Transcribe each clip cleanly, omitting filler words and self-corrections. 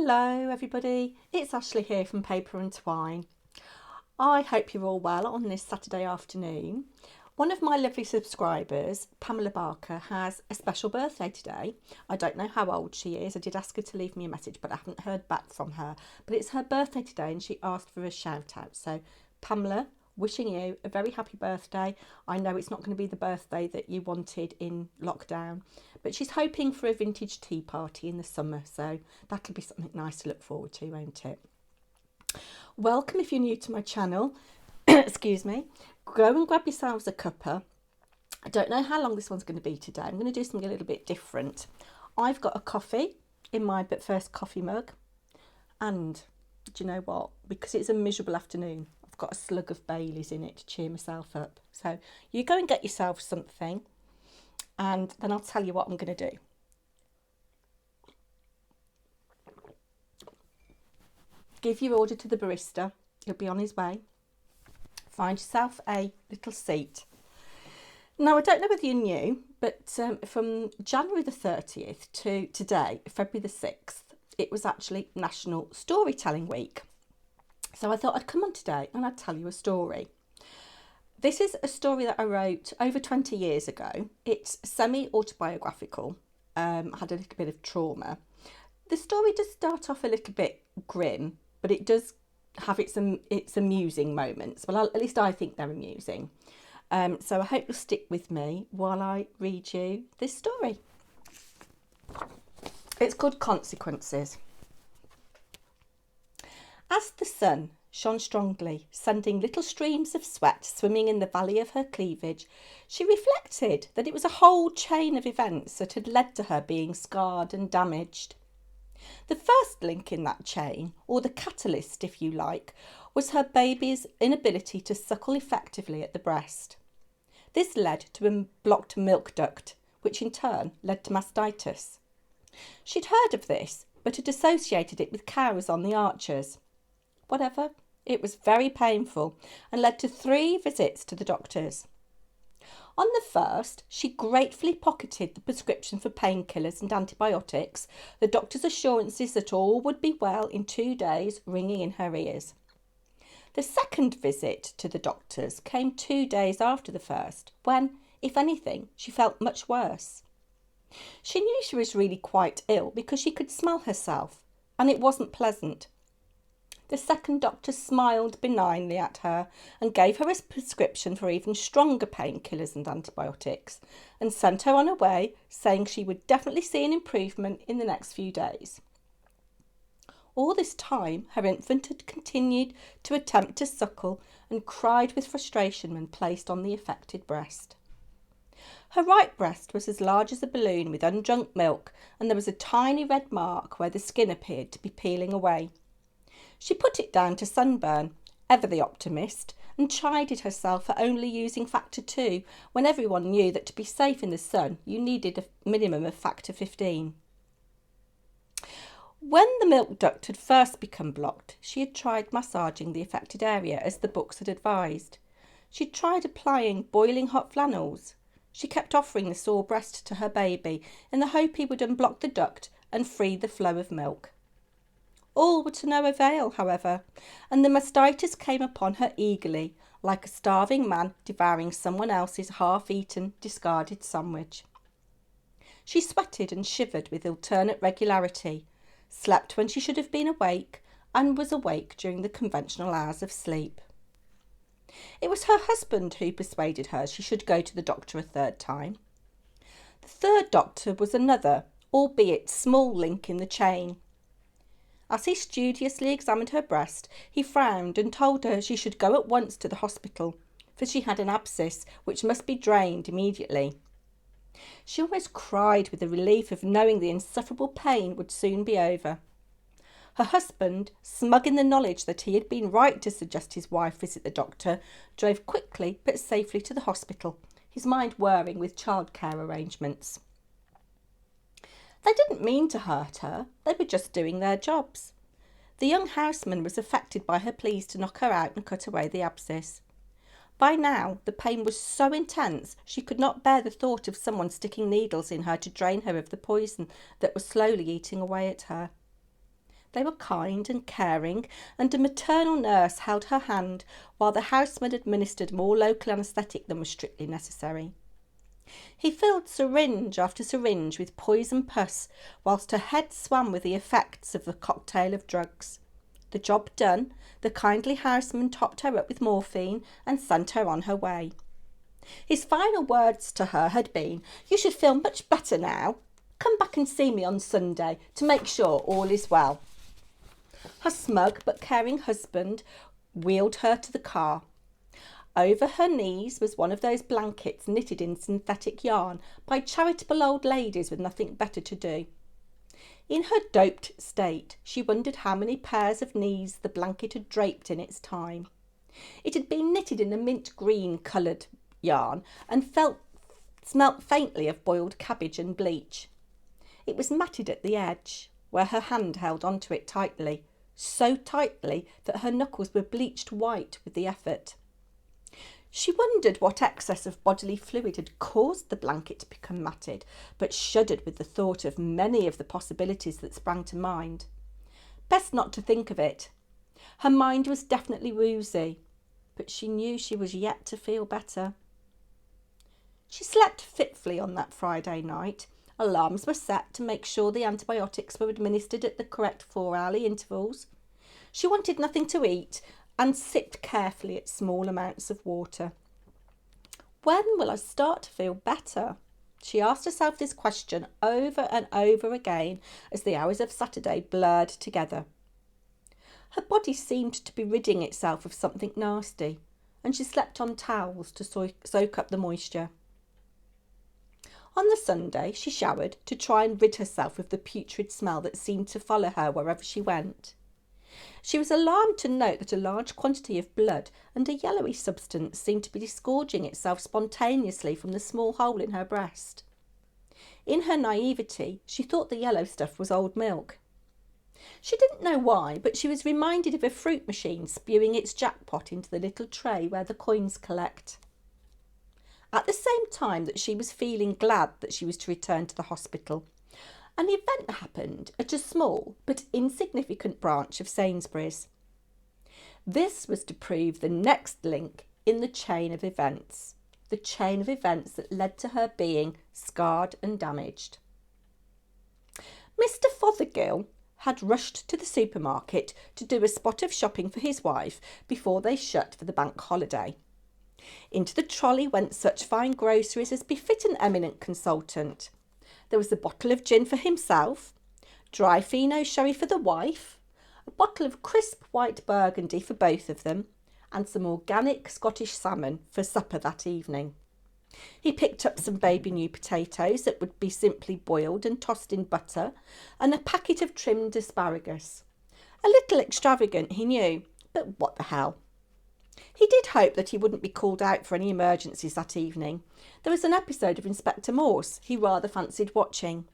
Hello everybody, it's Ashley here from Paper&Twine. I hope you're all well on this Saturday afternoon. One of my lovely subscribers, Pamela Barker, has a special birthday today. I don't know how old she is. I did ask her to leave me a message, but I haven't heard back from her. But it's her birthday today and she asked for a shout out. So Pamela, wishing you a very happy birthday. I know it's not going to be the birthday that you wanted in lockdown, but she's hoping for a vintage tea party in the summer, so that'll be something nice to look forward to, won't it? Welcome if you're new to my channel. Excuse me. Go and grab yourselves a cuppa. I don't know how long this one's going to be today. I'm going to do something a little bit different. I've got a coffee in my But First coffee mug, and do you know what? Because it's a miserable afternoon, I've got a slug of Baileys in it to cheer myself up. So you go and get yourself something, and then I'll tell you what I'm going to do. Give your order to the barista. He'll be on his way. Find yourself a little seat. Now, I don't know whether you knew, but from January the 30th to today, February the 6th, it was actually National Storytelling Week. So I thought I'd come on today and I'd tell you a story. This is a story that I wrote over 20 years ago. It's semi-autobiographical. I had a little bit of trauma. The story does start off a little bit grim, but it does have its amusing moments. Well, at least I think they're amusing. So I hope you'll stick with me while I read you this story. It's called Consequences. As the sun shone strongly, sending little streams of sweat swimming in the valley of her cleavage, she reflected that it was a whole chain of events that had led to her being scarred and damaged. The first link in that chain, or the catalyst if you like, was her baby's inability to suckle effectively at the breast. This led to a blocked milk duct, which in turn led to mastitis. She'd heard of this, but had associated it with cows on the Archers. Whatever, it was very painful and led to 3 visits to the doctors. On the first, she gratefully pocketed the prescription for painkillers and antibiotics, the doctor's assurances that all would be well in 2 days ringing in her ears. The second visit to the doctors came 2 days after the first, when, if anything, she felt much worse. She knew she was really quite ill because she could smell herself, and it wasn't pleasant. The second doctor smiled benignly at her and gave her a prescription for even stronger painkillers and antibiotics, and sent her on her way, saying she would definitely see an improvement in the next few days. All this time, her infant had continued to attempt to suckle and cried with frustration when placed on the affected breast. Her right breast was as large as a balloon with undrunk milk, and there was a tiny red mark where the skin appeared to be peeling away. She put it down to sunburn, ever the optimist, and chided herself for only using factor 2 when everyone knew that to be safe in the sun you needed a minimum of factor 15. When the milk duct had first become blocked, she had tried massaging the affected area as the books had advised. She'd tried applying boiling hot flannels. She kept offering the sore breast to her baby in the hope he would unblock the duct and free the flow of milk. All were to no avail, however, and the mastitis came upon her eagerly, like a starving man devouring someone else's half-eaten, discarded sandwich. She sweated and shivered with alternate regularity, slept when she should have been awake, and was awake during the conventional hours of sleep. It was her husband who persuaded her she should go to the doctor a 3rd time. The 3rd doctor was another, albeit small link in the chain. As he studiously examined her breast, he frowned and told her she should go at once to the hospital, for she had an abscess which must be drained immediately. She almost cried with the relief of knowing the insufferable pain would soon be over. Her husband, smug in the knowledge that he had been right to suggest his wife visit the doctor, drove quickly but safely to the hospital, his mind whirring with childcare arrangements. They didn't mean to hurt her, they were just doing their jobs. The young houseman was affected by her pleas to knock her out and cut away the abscess. By now, the pain was so intense she could not bear the thought of someone sticking needles in her to drain her of the poison that was slowly eating away at her. They were kind and caring, and a maternal nurse held her hand while the housemaid administered more local anaesthetic than was strictly necessary. He filled syringe after syringe with poison pus, whilst her head swam with the effects of the cocktail of drugs. The job done, the kindly houseman topped her up with morphine and sent her on her way. His final words to her had been, "You should feel much better now. Come back and see me on Sunday to make sure all is well." Her smug but caring husband wheeled her to the car. Over her knees was one of those blankets knitted in synthetic yarn by charitable old ladies with nothing better to do. In her doped state, she wondered how many pairs of knees the blanket had draped in its time. It had been knitted in a mint green coloured yarn and smelt faintly of boiled cabbage and bleach. It was matted at the edge, where her hand held onto it tightly, so tightly that her knuckles were bleached white with the effort. She wondered what excess of bodily fluid had caused the blanket to become matted, but shuddered with the thought of many of the possibilities that sprang to mind. Best not to think of it. Her mind was definitely woozy, but she knew she was yet to feel better. She slept fitfully on that Friday night. Alarms were set to make sure the antibiotics were administered at the correct 4-hourly intervals. She wanted nothing to eat and sipped carefully at small amounts of water. When will I start to feel better? She asked herself this question over and over again as the hours of Saturday blurred together. Her body seemed to be ridding itself of something nasty, and she slept on towels to soak up the moisture. On the Sunday, she showered to try and rid herself of the putrid smell that seemed to follow her wherever she went. She was alarmed to note that a large quantity of blood and a yellowy substance seemed to be disgorging itself spontaneously from the small hole in her breast. In her naivety, she thought the yellow stuff was old milk. She didn't know why, but she was reminded of a fruit machine spewing its jackpot into the little tray where the coins collect. At the same time that she was feeling glad that she was to return to the hospital, an event happened at a small but insignificant branch of Sainsbury's. This was to prove the next link in the chain of events that led to her being scarred and damaged. Mr. Fothergill had rushed to the supermarket to do a spot of shopping for his wife before they shut for the bank holiday. Into the trolley went such fine groceries as befit an eminent consultant. There was a bottle of gin for himself, dry Fino sherry for the wife, a bottle of crisp white burgundy for both of them, and some organic Scottish salmon for supper that evening. He picked up some baby new potatoes that would be simply boiled and tossed in butter, and a packet of trimmed asparagus. A little extravagant, he knew, but what the hell. He did hope that he wouldn't be called out for any emergencies that evening. There was an episode of Inspector Morse he rather fancied watching.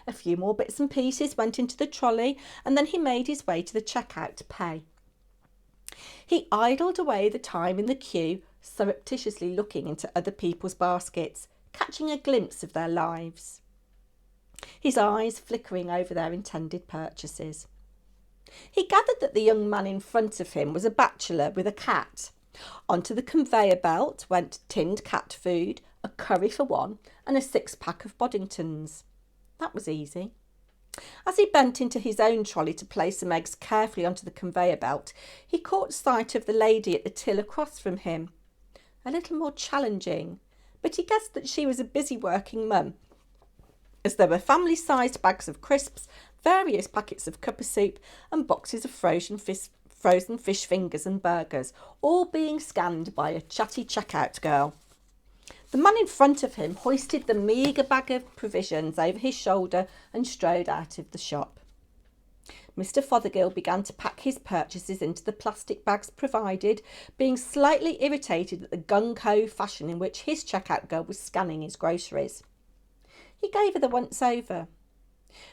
A few more bits and pieces went into the trolley, and then he made his way to the checkout to pay. He idled away the time in the queue, surreptitiously looking into other people's baskets, catching a glimpse of their lives. His eyes flickering over their intended purchases. He gathered that the young man in front of him was a bachelor with a cat. Onto the conveyor belt went tinned cat food, a curry for one, and a 6-pack of Boddingtons. That was easy. As he bent into his own trolley to place some eggs carefully onto the conveyor belt, he caught sight of the lady at the till across from him. A little more challenging, but he guessed that she was a busy working mum, as there were family-sized bags of crisps, various packets of cuppa soup, and boxes of frozen fish fingers and burgers, all being scanned by a chatty checkout girl. The man in front of him hoisted the meagre bag of provisions over his shoulder and strode out of the shop. Mr. Fothergill began to pack his purchases into the plastic bags provided, being slightly irritated at the gung-ho fashion in which his checkout girl was scanning his groceries. He gave her the once-over.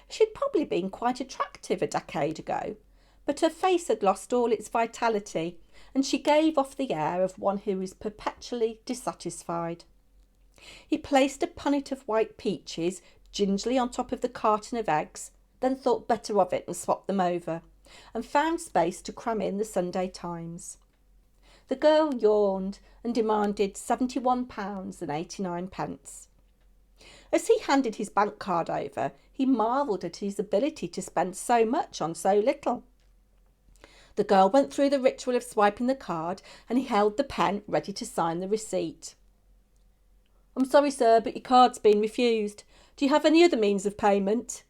She'd probably been quite attractive a decade ago, but her face had lost all its vitality, and she gave off the air of one who is perpetually dissatisfied. He placed a punnet of white peaches gingerly on top of the carton of eggs then thought better of it and swapped them over, and found space to cram in the Sunday Times. The girl yawned and demanded £71.89. As he handed his bank card over, he marvelled at his ability to spend so much on so little. The girl went through the ritual of swiping the card, and he held the pen ready to sign the receipt. "I'm sorry, sir, but your card's been refused. Do you have any other means of payment?"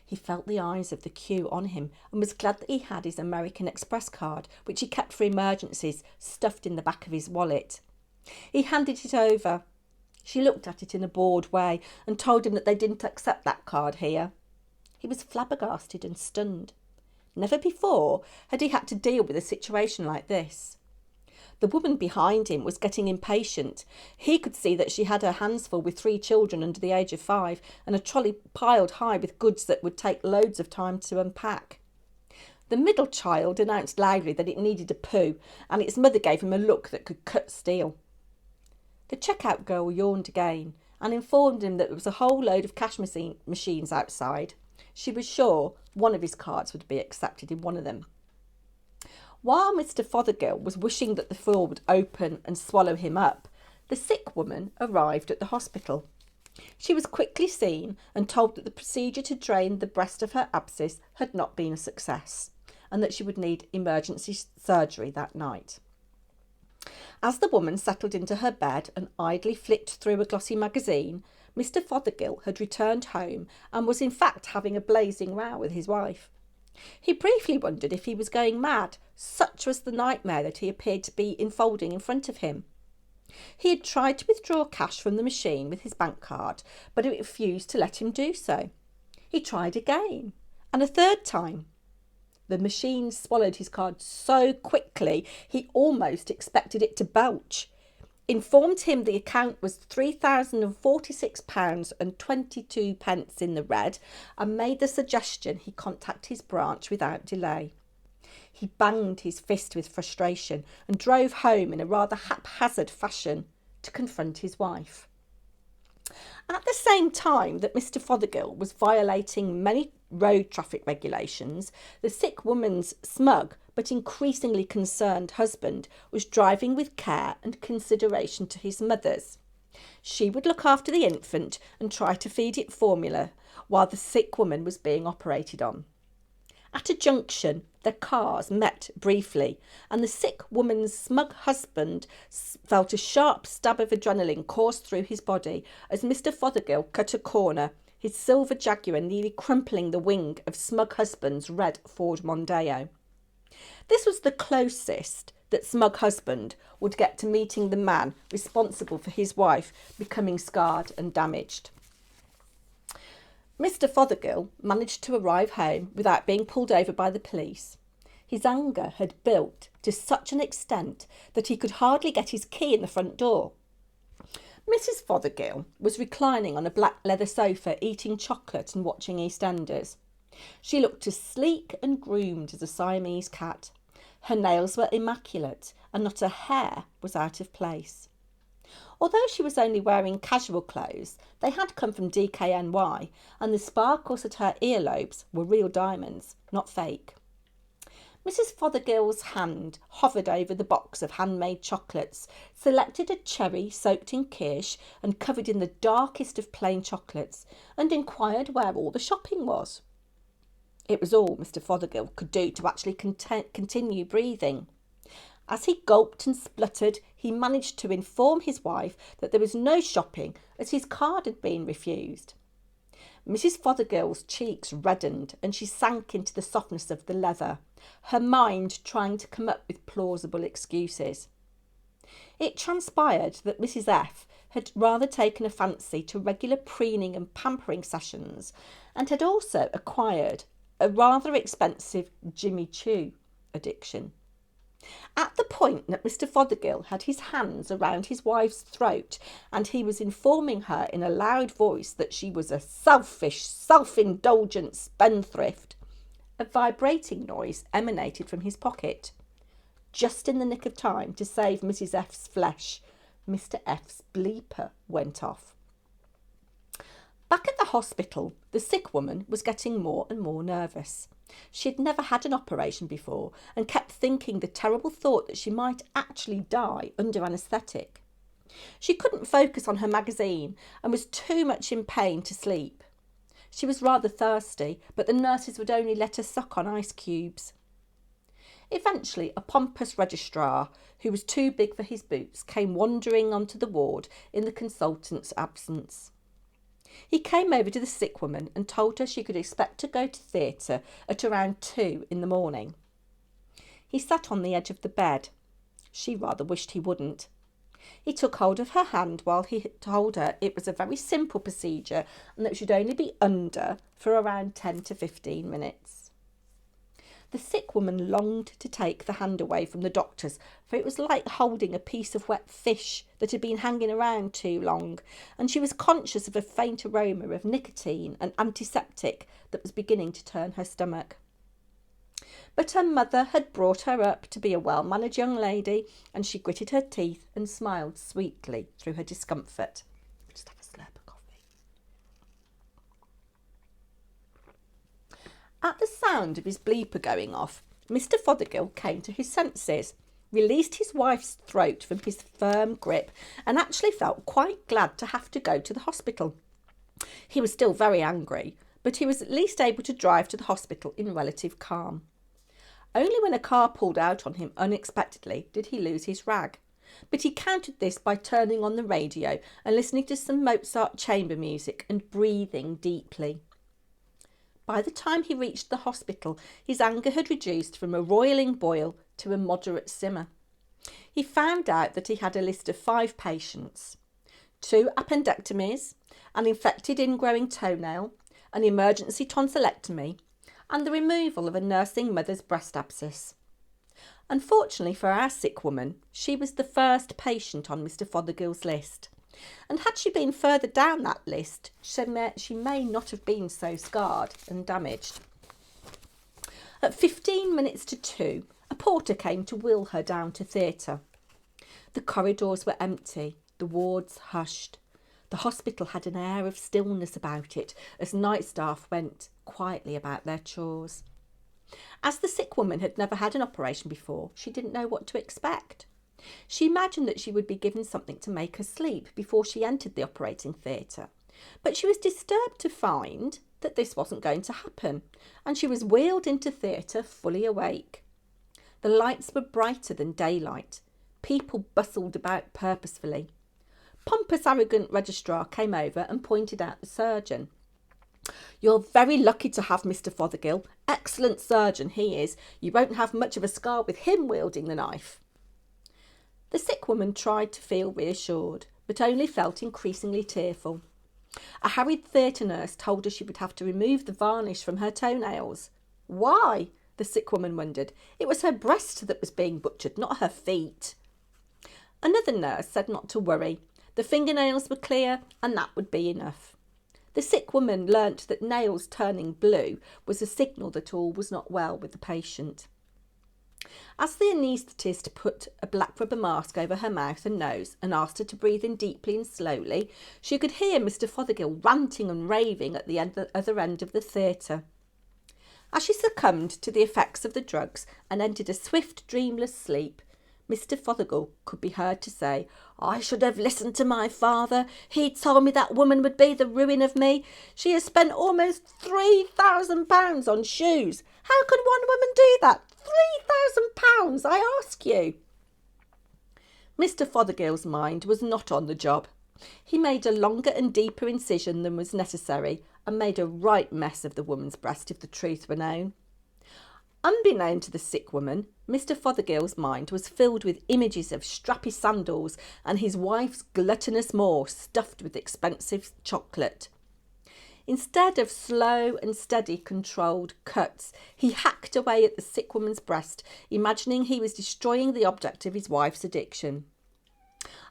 He felt the eyes of the queue on him and was glad that he had his American Express card, which he kept for emergencies, stuffed in the back of his wallet. He handed it over. She looked at it in a bored way and told him that they didn't accept that card here. He was flabbergasted and stunned. Never before had he had to deal with a situation like this. The woman behind him was getting impatient. He could see that she had her hands full with 3 children under the age of 5 and a trolley piled high with goods that would take loads of time to unpack. The middle child announced loudly that it needed a poo, and its mother gave him a look that could cut steel. The checkout girl yawned again and informed him that there was a whole load of cash machines outside. She was sure one of his cards would be accepted in one of them. While Mr. Fothergill was wishing that the floor would open and swallow him up, the sick woman arrived at the hospital. She was quickly seen and told that the procedure to drain the breast of her abscess had not been a success, and that she would need emergency surgery that night. As the woman settled into her bed and idly flicked through a glossy magazine, Mr. Fothergill had returned home and was in fact having a blazing row with his wife. He briefly wondered if he was going mad, such was the nightmare that he appeared to be unfolding in front of him. He had tried to withdraw cash from the machine with his bank card, but it refused to let him do so. He tried again, and a third time. The machine swallowed his card so quickly he almost expected it to belch. Informed him the account was £3,046.22 in the red, and made the suggestion he contact his branch without delay. He banged his fist with frustration and drove home in a rather haphazard fashion to confront his wife. At the same time that Mr. Fothergill was violating many road traffic regulations, the sick woman's smug but increasingly concerned husband was driving with care and consideration to his mothers. She would look after the infant and try to feed it formula while the sick woman was being operated on. At a junction, their cars met briefly, and the sick woman's smug husband felt a sharp stab of adrenaline course through his body as Mr. Fothergill cut a corner, his silver Jaguar nearly crumpling the wing of smug husband's red Ford Mondeo. This was the closest that smug husband would get to meeting the man responsible for his wife becoming scarred and damaged. Mr. Fothergill managed to arrive home without being pulled over by the police. His anger had built to such an extent that he could hardly get his key in the front door. Mrs. Fothergill was reclining on a black leather sofa eating chocolate and watching EastEnders. She looked as sleek and groomed as a Siamese cat. Her nails were immaculate and not a hair was out of place. Although she was only wearing casual clothes, they had come from DKNY, and the sparkles at her earlobes were real diamonds, not fake. Mrs. Fothergill's hand hovered over the box of handmade chocolates, selected a cherry soaked in kirsch and covered in the darkest of plain chocolates, and inquired where all the shopping was. It was all Mr. Fothergill could do to actually continue breathing. As he gulped and spluttered, he managed to inform his wife that there was no shopping as his card had been refused. Mrs. Fothergill's cheeks reddened and she sank into the softness of the leather, her mind trying to come up with plausible excuses. It transpired that Mrs. F had rather taken a fancy to regular preening and pampering sessions, and had also acquired a rather expensive Jimmy Choo addiction. At the point that Mr. Fothergill had his hands around his wife's throat and he was informing her in a loud voice that she was a selfish, self-indulgent spendthrift, a vibrating noise emanated from his pocket. Just in the nick of time to save Mrs. F's flesh, Mr. F's bleeper went off. Back at the hospital, the sick woman was getting more and more nervous. She had never had an operation before and kept thinking the terrible thought that she might actually die under anaesthetic. She couldn't focus on her magazine and was too much in pain to sleep. She was rather thirsty, but the nurses would only let her suck on ice cubes. Eventually, a pompous registrar, who was too big for his boots, came wandering onto the ward in the consultant's absence. He came over to the sick woman and told her she could expect to go to theatre at around 2 in the morning. He sat on the edge of the bed. She rather wished he wouldn't. He took hold of her hand while he told her it was a very simple procedure and that it should only be under for around 10 to 15 minutes. The sick woman longed to take the hand away from the doctor's, for it was like holding a piece of wet fish that had been hanging around too long, and she was conscious of a faint aroma of nicotine and antiseptic that was beginning to turn her stomach. But her mother had brought her up to be a well-mannered young lady, and she gritted her teeth and smiled sweetly through her discomfort. Just have a slurp of coffee. At the sound of his bleeper going off, Mr. Fothergill came to his senses, released his wife's throat from his firm grip, and actually felt quite glad to have to go to the hospital. He was still very angry, but he was at least able to drive to the hospital in relative calm. Only when a car pulled out on him unexpectedly did he lose his rag, but he countered this by turning on the radio and listening to some Mozart chamber music and breathing deeply. By the time he reached the hospital, his anger had reduced from a roiling boil to a moderate simmer. He found out that he had a list of 5 patients: 2 appendectomies, an infected ingrowing toenail, an emergency tonsillectomy, and the removal of a nursing mother's breast abscess. Unfortunately for our sick woman, she was the first patient on Mr. Fothergill's list, and had she been further down that list, she may not have been so scarred and damaged. At 15 minutes to 2, a porter came to wheel her down to theatre. The corridors were empty, the wards hushed. The hospital had an air of stillness about it as night staff went quietly about their chores. As the sick woman had never had an operation before, she didn't know what to expect. She imagined that she would be given something to make her sleep before she entered the operating theatre, but she was disturbed to find that this wasn't going to happen, and she was wheeled into theatre fully awake. The lights were brighter than daylight. People bustled about purposefully. Pompous, arrogant registrar came over and pointed out the surgeon. "You're very lucky to have Mr. Fothergill. Excellent surgeon he is. You won't have much of a scar with him wielding the knife." The sick woman tried to feel reassured, but only felt increasingly tearful. A harried theatre nurse told her she would have to remove the varnish from her toenails. Why? The sick woman wondered. It was her breast that was being butchered, not her feet. Another nurse said not to worry. The fingernails were clear, and that would be enough. The sick woman learnt that nails turning blue was a signal that all was not well with the patient. As the anaesthetist put a black rubber mask over her mouth and nose and asked her to breathe in deeply and slowly, she could hear Mr. Fothergill ranting and raving at the other end of the theatre. As she succumbed to the effects of the drugs and entered a swift, dreamless sleep, Mr. Fothergill could be heard to say, "I should have listened to my father. He told me that woman would be the ruin of me. She has spent almost £3,000 on shoes. How can one woman do that? £3,000, I ask you." Mr. Fothergill's mind was not on the job. He made a longer and deeper incision than was necessary and made a right mess of the woman's breast if the truth were known. Unbeknown to the sick woman, Mr. Fothergill's mind was filled with images of strappy sandals and his wife's gluttonous maw stuffed with expensive chocolate. Instead of slow and steady controlled cuts, he hacked away at the sick woman's breast, imagining he was destroying the object of his wife's addiction.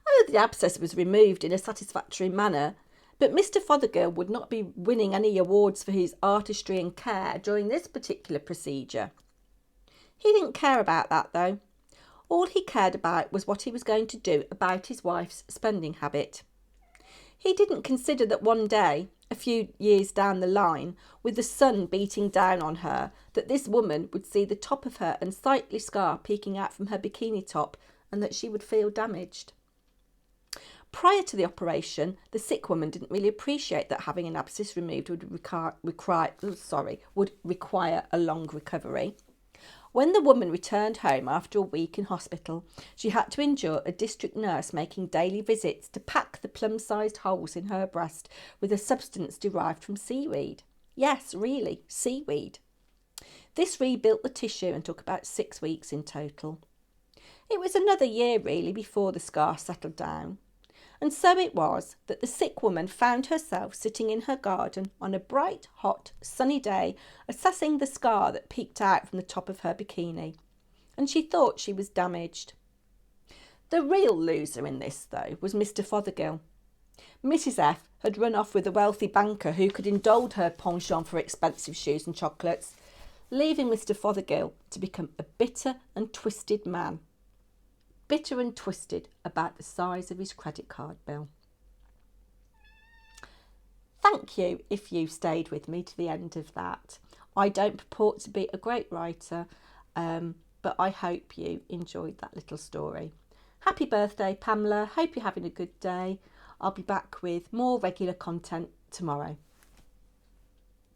Oh, the abscess was removed in a satisfactory manner, but Mr. Fothergill would not be winning any awards for his artistry and care during this particular procedure. He didn't care about that, though. All he cared about was what he was going to do about his wife's spending habit. He didn't consider that one day, a few years down the line, with the sun beating down on her, that this woman would see the top of her unsightly scar peeking out from her bikini top, and that she would feel damaged. Prior to the operation, the sick woman didn't really appreciate that having an abscess removed would require a long recovery. When the woman returned home after a week in hospital, she had to endure a district nurse making daily visits to pack the plum-sized holes in her breast with a substance derived from seaweed. Yes, really, seaweed. This rebuilt the tissue and took about 6 weeks in total. It was another year, really, before the scar settled down. And so it was that the sick woman found herself sitting in her garden on a bright, hot, sunny day, assessing the scar that peeked out from the top of her bikini. And she thought she was damaged. The real loser in this, though, was Mr. Fothergill. Mrs. F had run off with a wealthy banker who could indulge her penchant for expensive shoes and chocolates, leaving Mr. Fothergill to become a bitter and twisted man. Bitter and twisted about the size of his credit card bill. Thank you if you stayed with me to the end of that. I don't purport to be a great writer, but I hope you enjoyed that little story. Happy birthday, Pamela. Hope you're having a good day. I'll be back with more regular content tomorrow.